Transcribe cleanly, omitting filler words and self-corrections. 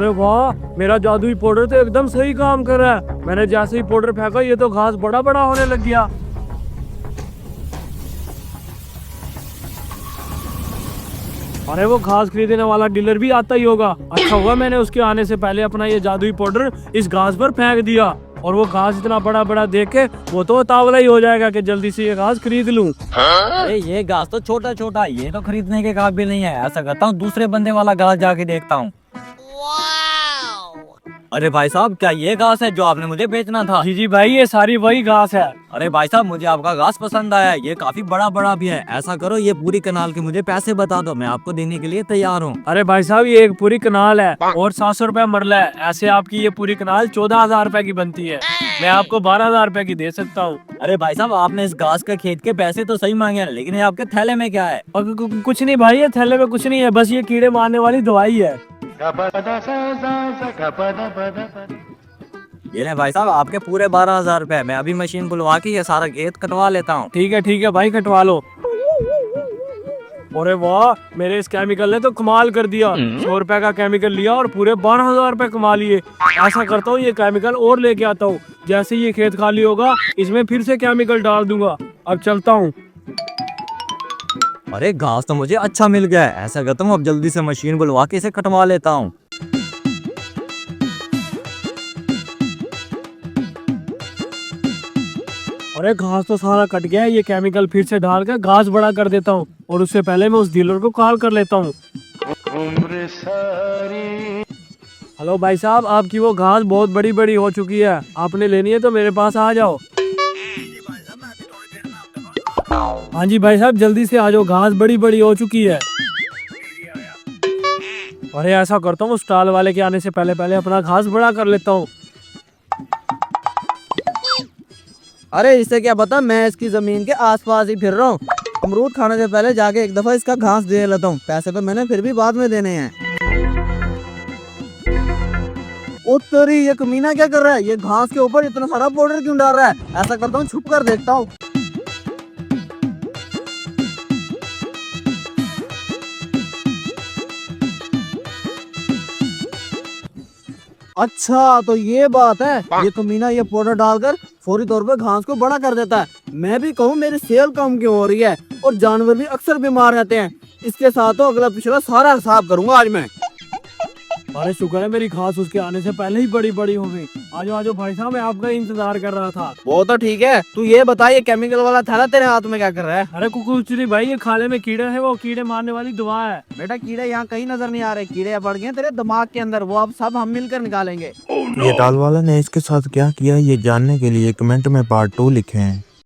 अरे वाह, मेरा जादुई पाउडर तो एकदम सही काम कर रहा है। मैंने जैसे ही पाउडर फेंका ये तो घास बड़ा बड़ा होने लग गया। अरे वो घास खरीदने वाला डीलर भी आता ही होगा। अच्छा हुआ मैंने उसके आने से पहले अपना ये जादुई पाउडर इस घास पर फेंक दिया, और वो घास इतना बड़ा बड़ा देख के वो तो तावला ही हो जाएगा कि जल्दी से ये घास खरीद लूं। अरे ये घास तो छोटा छोटा, ये तो खरीदने के काबिल नहीं है। ऐसा करता हूँ दूसरे बंदे वाला घास जाके देखता हूँ। अरे भाई साहब, क्या ये घास है जो आपने मुझे बेचना था? जी जी भाई, ये सारी वही घास है। अरे भाई साहब, मुझे आपका घास पसंद आया है। ये काफी बड़ा बड़ा भी है। ऐसा करो, ये पूरी कनाल के मुझे पैसे बता दो, मैं आपको देने के लिए तैयार हूँ। अरे भाई साहब, ये एक पूरी कनाल है और 700 रुपए मरला है। ऐसे आपकी ये पूरी कनाल 14,000 रुपए की बनती है। मैं आपको 12,000 रुपए की दे सकता हूँ। अरे भाई साहब, आपने इस घास का खेत के पैसे तो सही मांगे हैं, लेकिन ये आपके थैले में क्या है? और कुछ नहीं भाई, ये थैले में कुछ नहीं है, बस ये कीड़े मारने वाली दवाई है। ये ले भाई साहब, आपके पूरे 12,000 रुपए। मैं अभी मशीन बुलवा के ये सारा खेत कटवा लेता हूँ। ठीक है भाई, कटवा लो। अरे वाह, मेरे इस केमिकल ने तो कमाल कर दिया। 100 रुपए का केमिकल लिया और पूरे 12,000 रुपए कमा लिए। ऐसा करता हूँ, ये केमिकल और लेके आता हूँ। जैसे ये खेत खाली होगा, इसमें फिर से केमिकल डाल दूंगा। अब चलता हूँ। अरे घास तो मुझे अच्छा मिल गया है। ऐसा करता हूँ, अब जल्दी से मशीन बुलवा के इसे कटवा लेता हूँ। अरे घास तो सारा कट गया है, ये केमिकल फिर से डाल कर घास बड़ा कर देता हूँ, और उससे पहले मैं उस डीलर को कॉल कर लेता हूँ। हेलो भाई साहब, आपकी वो घास बहुत बड़ी बड़ी हो चुकी है, आपने लेनी है तो मेरे पास आ जाओ। हाँ जी भाई साहब, जल्दी से आ जाओ, घास बड़ी बड़ी हो चुकी है। अरे ऐसा करता हूँ, स्टॉल वाले के आने से पहले पहले अपना घास बड़ा कर लेता हूँ। अरे इससे क्या पता, मैं इसकी जमीन के आसपास ही फिर रहा हूँ। अमरूद खाने से पहले जाके एक दफा इसका घास दे लेता हूँ। पैसे तो मैंने फिर भी बाद में देने हैं। ओ तेरी, ये कमीना क्या कर रहा है? ये घास के ऊपर इतना सारा पाउडर क्यों डाल रहा है? ऐसा करता हूँ, छुप कर देखता हूँ। अच्छा तो ये बात है, ये कमीना ये पाउडर डालकर फौरी तौर पे घास को बड़ा कर देता है। मैं भी कहूँ, मेरी सेल कम क्यों हो रही है, और जानवर भी अक्सर बीमार रहते हैं। इसके साथ तो अगला पिछला सारा हिसाब करूंगा आज मैं। अरे शुक्र है मेरी घास उसके आने से पहले ही बड़ी बड़ी हो गई। आ जाओ भाई साहब, मैं आपका इंतजार कर रहा था। वो तो ठीक है, तू ये बता, ये केमिकल वाला थैला तेरे हाथ में क्या कर रहा है? अरे कुछ नहीं भाई, ये खाने में कीड़े हैं, वो कीड़े मारने वाली दवा है। बेटा, कीड़े यहाँ कहीं नजर नहीं आ रहे। कीड़े पड़ गए तेरे दिमाग के अंदर, वो अब सब हम मिलकर निकालेंगे। ये दाल वाला ने इसके साथ क्या किया, ये जानने के लिए कमेंट में पार्ट 2 लिखें।